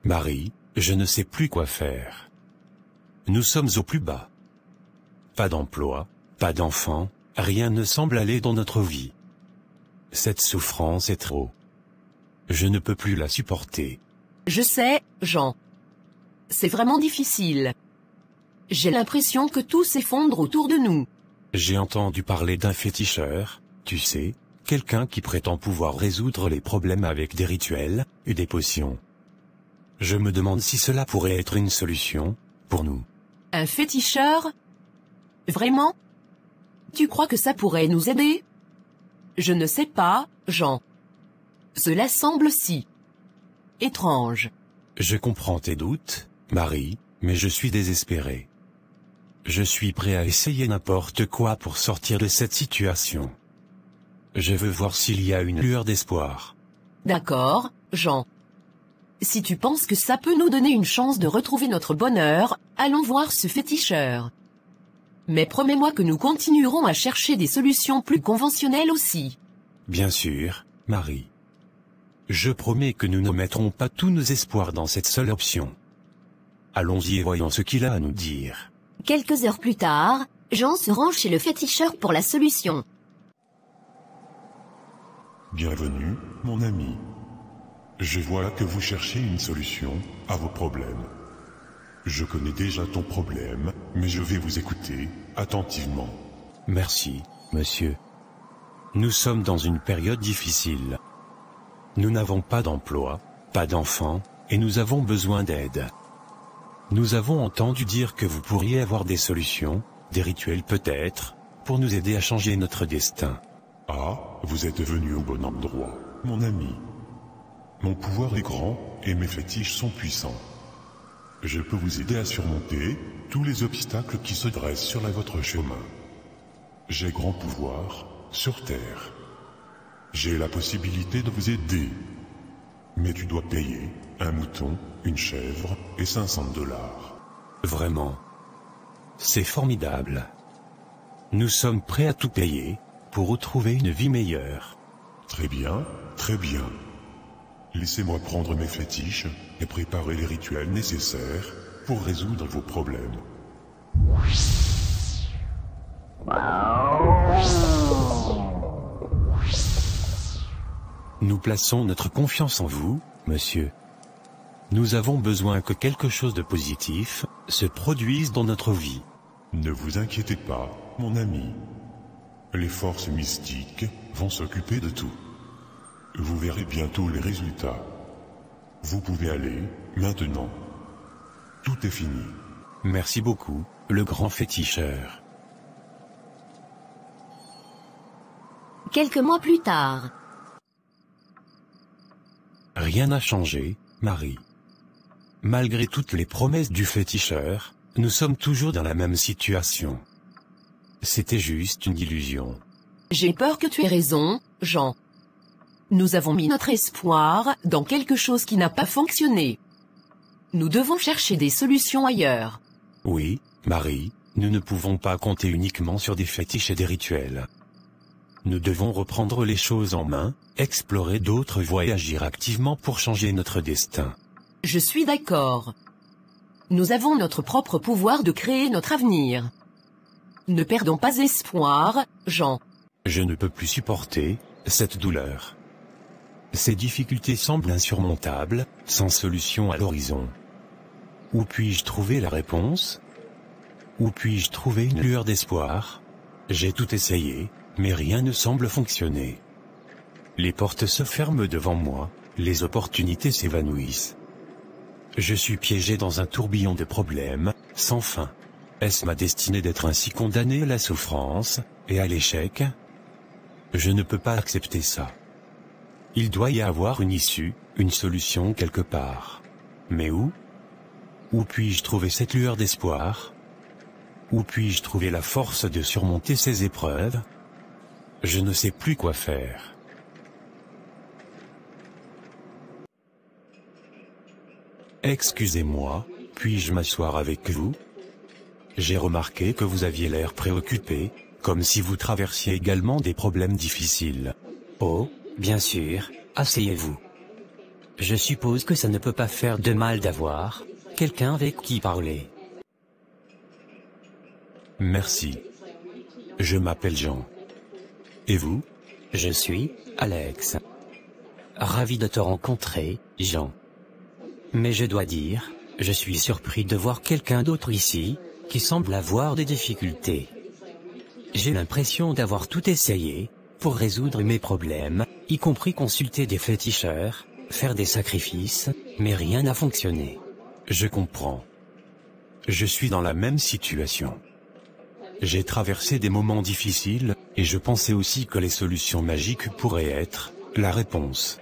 Marie, je ne sais plus quoi faire. Nous sommes au plus bas. Pas d'emploi, pas d'enfant, rien ne semble aller dans notre vie. Cette souffrance est trop. Je ne peux plus la supporter. Je sais, Jean. C'est vraiment difficile. J'ai l'impression que tout s'effondre autour de nous. J'ai entendu parler d'un féticheur, tu sais, quelqu'un qui prétend pouvoir résoudre les problèmes avec des rituels et des potions. Je me demande si cela pourrait être une solution, pour nous. Un féticheur? Vraiment? Tu crois que ça pourrait nous aider? Je ne sais pas, Jean. Cela semble si étrange. Je comprends tes doutes, Marie, mais je suis désespéré. Je suis prêt à essayer n'importe quoi pour sortir de cette situation. Je veux voir s'il y a une lueur d'espoir. D'accord, Jean. Si tu penses que ça peut nous donner une chance de retrouver notre bonheur, allons voir ce féticheur. Mais promets-moi que nous continuerons à chercher des solutions plus conventionnelles aussi. Bien sûr, Marie. Je promets que nous ne mettrons pas tous nos espoirs dans cette seule option. Allons-y et voyons ce qu'il a à nous dire. Quelques heures plus tard, Jean se rend chez le féticheur pour la solution. Bienvenue, mon ami. Je vois que vous cherchez une solution à vos problèmes. Je connais déjà ton problème, mais je vais vous écouter attentivement. Merci, monsieur. Nous sommes dans une période difficile. Nous n'avons pas d'emploi, pas d'enfants, et nous avons besoin d'aide. Nous avons entendu dire que vous pourriez avoir des solutions, des rituels peut-être, pour nous aider à changer notre destin. Ah, vous êtes venu au bon endroit, mon ami. Mon pouvoir est grand, et mes fétiches sont puissants. Je peux vous aider à surmonter tous les obstacles qui se dressent sur votre chemin. J'ai grand pouvoir sur Terre. J'ai la possibilité de vous aider. Mais tu dois payer un mouton, une chèvre et 500 $. Vraiment. C'est formidable. Nous sommes prêts à tout payer, pour retrouver une vie meilleure. Très bien, très bien. Laissez-moi prendre mes fétiches et préparer les rituels nécessaires pour résoudre vos problèmes. Nous plaçons notre confiance en vous, monsieur. Nous avons besoin que quelque chose de positif se produise dans notre vie. Ne vous inquiétez pas, mon ami. Les forces mystiques vont s'occuper de tout. Vous verrez bientôt les résultats. Vous pouvez aller, maintenant. Tout est fini. Merci beaucoup, le grand féticheur. Quelques mois plus tard. Rien n'a changé, Marie. Malgré toutes les promesses du féticheur, nous sommes toujours dans la même situation. C'était juste une illusion. J'ai peur que tu aies raison, Jean. Nous avons mis notre espoir dans quelque chose qui n'a pas fonctionné. Nous devons chercher des solutions ailleurs. Oui, Marie, nous ne pouvons pas compter uniquement sur des fétiches et des rituels. Nous devons reprendre les choses en main, explorer d'autres voies et agir activement pour changer notre destin. Je suis d'accord. Nous avons notre propre pouvoir de créer notre avenir. Ne perdons pas espoir, Jean. Je ne peux plus supporter cette douleur. Ces difficultés semblent insurmontables, sans solution à l'horizon. Où puis-je trouver la réponse? Où puis-je trouver une lueur d'espoir? J'ai tout essayé, mais rien ne semble fonctionner. Les portes se ferment devant moi, les opportunités s'évanouissent. Je suis piégé dans un tourbillon de problèmes, sans fin. Est-ce ma destinée d'être ainsi condamné à la souffrance, et à l'échec? Je ne peux pas accepter ça. Il doit y avoir une issue, une solution quelque part. Mais où? Où puis-je trouver cette lueur d'espoir? Où puis-je trouver la force de surmonter ces épreuves? Je ne sais plus quoi faire. Excusez-moi, puis-je m'asseoir avec vous? J'ai remarqué que vous aviez l'air préoccupé, comme si vous traversiez également des problèmes difficiles. Oh, bien sûr, asseyez-vous. Je suppose que ça ne peut pas faire de mal d'avoir quelqu'un avec qui parler. Merci. Je m'appelle Jean. Et vous? Je suis Alex. Ravi de te rencontrer, Jean. Mais je dois dire, je suis surpris de voir quelqu'un d'autre ici, qui semble avoir des difficultés. J'ai l'impression d'avoir tout essayé, pour résoudre mes problèmes, y compris consulter des féticheurs, faire des sacrifices, mais rien n'a fonctionné. Je comprends. Je suis dans la même situation. J'ai traversé des moments difficiles, et je pensais aussi que les solutions magiques pourraient être la réponse.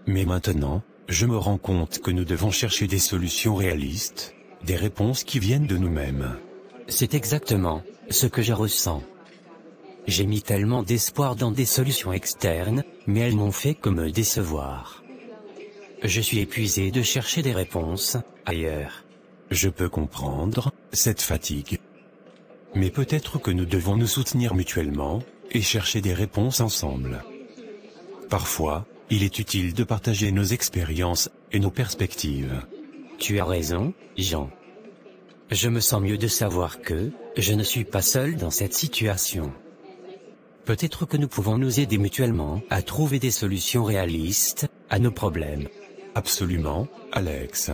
Mais maintenant, je me rends compte que nous devons chercher des solutions réalistes, des réponses qui viennent de nous-mêmes. C'est exactement ce que je ressens. J'ai mis tellement d'espoir dans des solutions externes, mais elles n'ont fait que me décevoir. Je suis épuisé de chercher des réponses ailleurs. Je peux comprendre cette fatigue. Mais peut-être que nous devons nous soutenir mutuellement, et chercher des réponses ensemble. Parfois, il est utile de partager nos expériences et nos perspectives. Tu as raison, Jean. Je me sens mieux de savoir que je ne suis pas seul dans cette situation. Peut-être que nous pouvons nous aider mutuellement à trouver des solutions réalistes à nos problèmes. Absolument, Alex.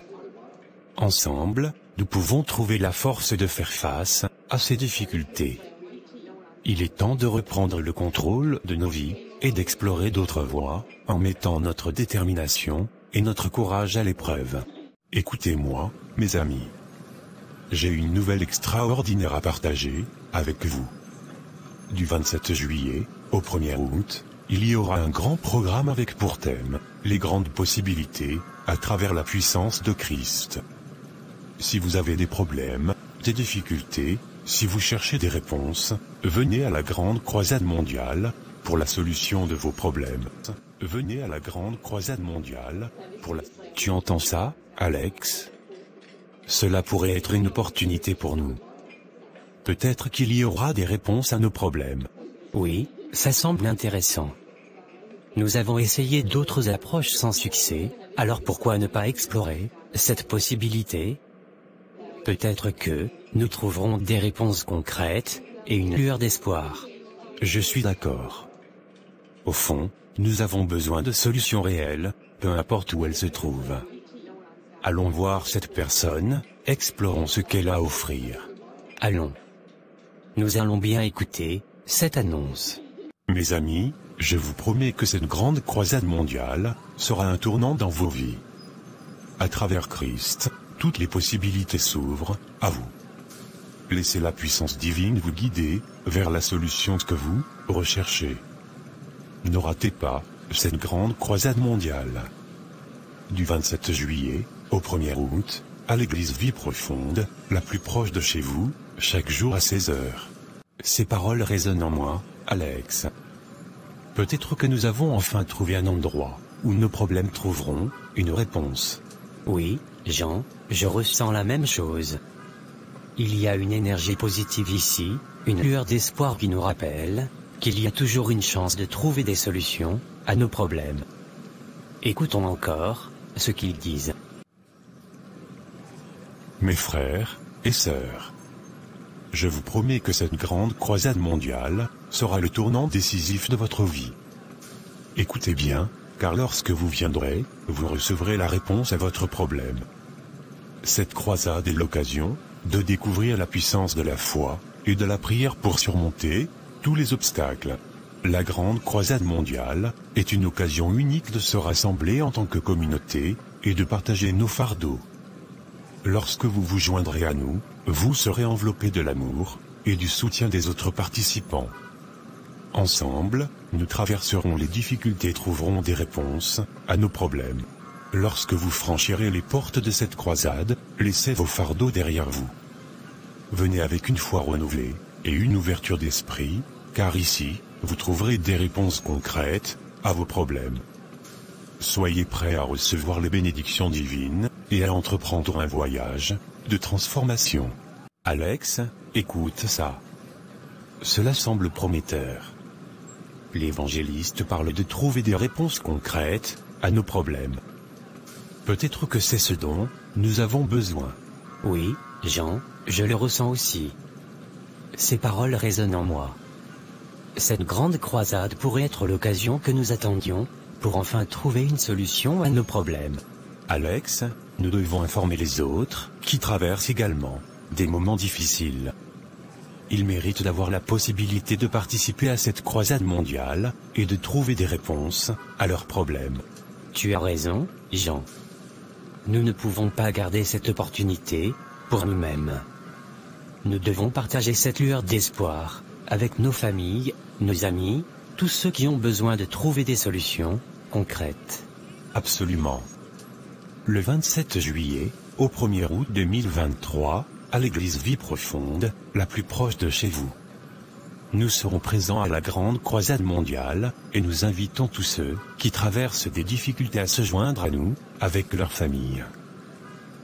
Ensemble, nous pouvons trouver la force de faire face à ces difficultés. Il est temps de reprendre le contrôle de nos vies, et d'explorer d'autres voies, en mettant notre détermination et notre courage à l'épreuve. Écoutez-moi, mes amis. J'ai une nouvelle extraordinaire à partager avec vous. Du 27 juillet au 1er août, il y aura un grand programme avec pour thème les grandes possibilités à travers la puissance de Christ. Si vous avez des problèmes, des difficultés, si vous cherchez des réponses, venez à la grande croisade mondiale pour la solution de vos problèmes. Venez à la grande croisade mondiale pour la... Tu entends ça, Alex? Cela pourrait être une opportunité pour nous. Peut-être qu'il y aura des réponses à nos problèmes. Oui, ça semble intéressant. Nous avons essayé d'autres approches sans succès, alors pourquoi ne pas explorer cette possibilité? Peut-être que nous trouverons des réponses concrètes et une lueur d'espoir. Je suis d'accord. Au fond, nous avons besoin de solutions réelles, peu importe où elles se trouvent. Allons voir cette personne, explorons ce qu'elle a à offrir. Allons. Nous allons bien écouter cette annonce. Mes amis, je vous promets que cette grande croisade mondiale sera un tournant dans vos vies. À travers Christ, toutes les possibilités s'ouvrent à vous. Laissez la puissance divine vous guider vers la solution que vous recherchez. Ne ratez pas cette grande croisade mondiale. Du 27 juillet au 1er août, à l'église Vie Profonde, la plus proche de chez vous, chaque jour à 16 h. Ces paroles résonnent en moi, Alex. Peut-être que nous avons enfin trouvé un endroit où nos problèmes trouveront une réponse. Oui, Jean, je ressens la même chose. Il y a une énergie positive ici, une lueur d'espoir qui nous rappelle qu'il y a toujours une chance de trouver des solutions à nos problèmes. Écoutons encore ce qu'ils disent. Mes frères et sœurs, je vous promets que cette grande croisade mondiale sera le tournant décisif de votre vie. Écoutez bien, car lorsque vous viendrez, vous recevrez la réponse à votre problème. Cette croisade est l'occasion de découvrir la puissance de la foi et de la prière pour surmonter tous les obstacles. La grande croisade mondiale est une occasion unique de se rassembler en tant que communauté et de partager nos fardeaux. Lorsque vous vous joindrez à nous, vous serez enveloppés de l'amour et du soutien des autres participants. Ensemble, nous traverserons les difficultés et trouverons des réponses à nos problèmes. Lorsque vous franchirez les portes de cette croisade, laissez vos fardeaux derrière vous. Venez avec une foi renouvelée et une ouverture d'esprit, car ici, vous trouverez des réponses concrètes à vos problèmes. Soyez prêts à recevoir les bénédictions divines et à entreprendre un voyage de transformation. Alex, écoute ça. Cela semble prometteur. L'évangéliste parle de trouver des réponses concrètes à nos problèmes. Peut-être que c'est ce dont nous avons besoin. Oui, Jean, je le ressens aussi. Ces paroles résonnent en moi. Cette grande croisade pourrait être l'occasion que nous attendions, pour enfin trouver une solution à nos problèmes. Alex, nous devons informer les autres, qui traversent également des moments difficiles. Ils méritent d'avoir la possibilité de participer à cette croisade mondiale, et de trouver des réponses à leurs problèmes. Tu as raison, Jean. Nous ne pouvons pas garder cette opportunité pour nous-mêmes. Nous devons partager cette lueur d'espoir avec nos familles, nos amis, tous ceux qui ont besoin de trouver des solutions concrètes. Absolument. Le 27 juillet, au 1er août 2023, à l'église Vie Profonde, la plus proche de chez vous. Nous serons présents à la grande croisade mondiale, et nous invitons tous ceux qui traversent des difficultés à se joindre à nous, avec leur famille.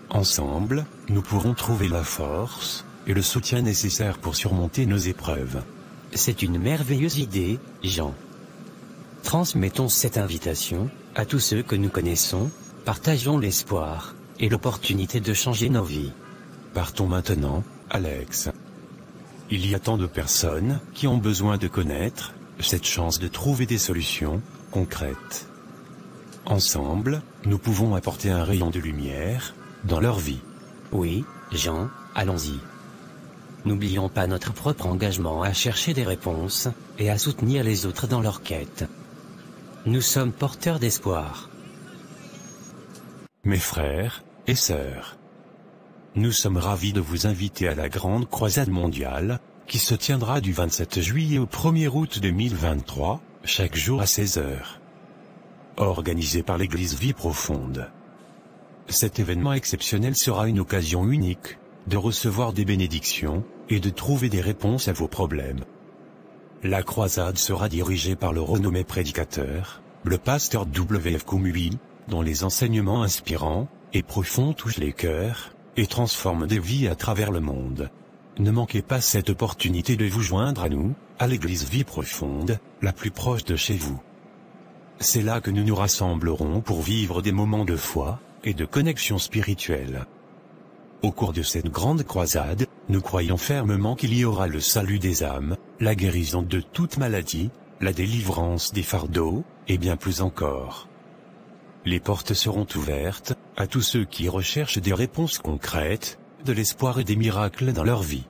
Ensemble, nous pourrons trouver la force et le soutien nécessaire pour surmonter nos épreuves. C'est une merveilleuse idée, Jean. Transmettons cette invitation à tous ceux que nous connaissons, partageons l'espoir et l'opportunité de changer nos vies. Partons maintenant, Alex. Il y a tant de personnes qui ont besoin de connaître cette chance de trouver des solutions concrètes. Ensemble, nous pouvons apporter un rayon de lumière dans leur vie. Oui, Jean, allons-y. N'oublions pas notre propre engagement à chercher des réponses et à soutenir les autres dans leur quête. Nous sommes porteurs d'espoir. Mes frères et sœurs, nous sommes ravis de vous inviter à la grande croisade mondiale, qui se tiendra du 27 juillet au 1er août 2023, chaque jour à 16 h. Organisé par l'église Vie Profonde. Cet événement exceptionnel sera une occasion unique de recevoir des bénédictions et de trouver des réponses à vos problèmes. La croisade sera dirigée par le renommé prédicateur, le pasteur W.F. Kumuyi, dont les enseignements inspirants et profonds touchent les cœurs et transforment des vies à travers le monde. Ne manquez pas cette opportunité de vous joindre à nous, à l'église Vie Profonde, la plus proche de chez vous. C'est là que nous nous rassemblerons pour vivre des moments de foi et de connexion spirituelle. Au cours de cette grande croisade, nous croyons fermement qu'il y aura le salut des âmes, la guérison de toute maladie, la délivrance des fardeaux, et bien plus encore. Les portes seront ouvertes à tous ceux qui recherchent des réponses concrètes, de l'espoir et des miracles dans leur vie.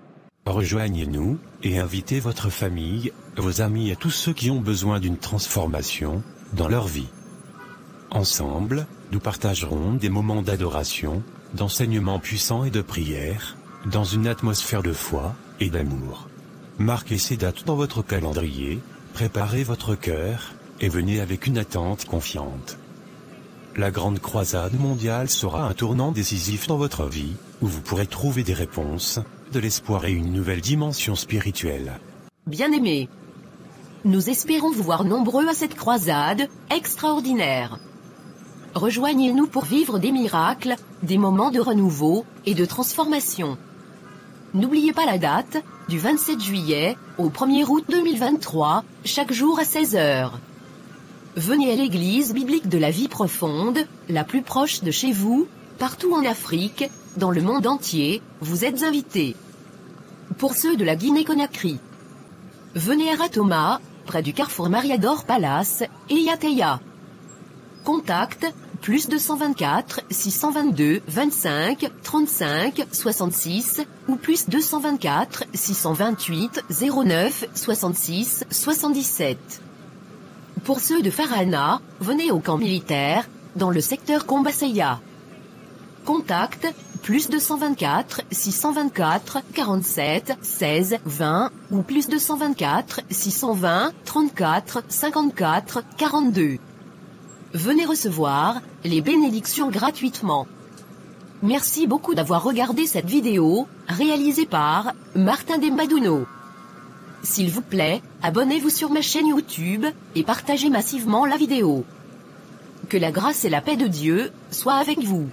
Rejoignez-nous, et invitez votre famille, vos amis et tous ceux qui ont besoin d'une transformation dans leur vie. Ensemble, nous partagerons des moments d'adoration, d'enseignement puissant et de prière, dans une atmosphère de foi et d'amour. Marquez ces dates dans votre calendrier, préparez votre cœur, et venez avec une attente confiante. La grande croisade mondiale sera un tournant décisif dans votre vie, où vous pourrez trouver des réponses, de l'espoir et une nouvelle dimension spirituelle. Bien-aimés, nous espérons vous voir nombreux à cette croisade extraordinaire. Rejoignez-nous pour vivre des miracles, des moments de renouveau et de transformation. N'oubliez pas la date, du 27 juillet au 1er août 2023, chaque jour à 16 h. Venez à l'église biblique de la Vie Profonde, la plus proche de chez vous, partout en Afrique, dans le monde entier, vous êtes invités. Pour ceux de la Guinée-Conakry, venez à Ratoma, près du carrefour Mariador Palace, et Yateya. Contact, plus 224 622 25 35 66 ou plus 224 628 09 66 77. Pour ceux de Farana, venez au camp militaire, dans le secteur Kombaseya. Contact, plus 224 624 47 16 20 ou plus 224 620 34 54 42. Venez recevoir les bénédictions gratuitement. Merci beaucoup d'avoir regardé cette vidéo, réalisée par Martin Dembadouno. S'il vous plaît, abonnez-vous sur ma chaîne YouTube, et partagez massivement la vidéo. Que la grâce et la paix de Dieu soient avec vous.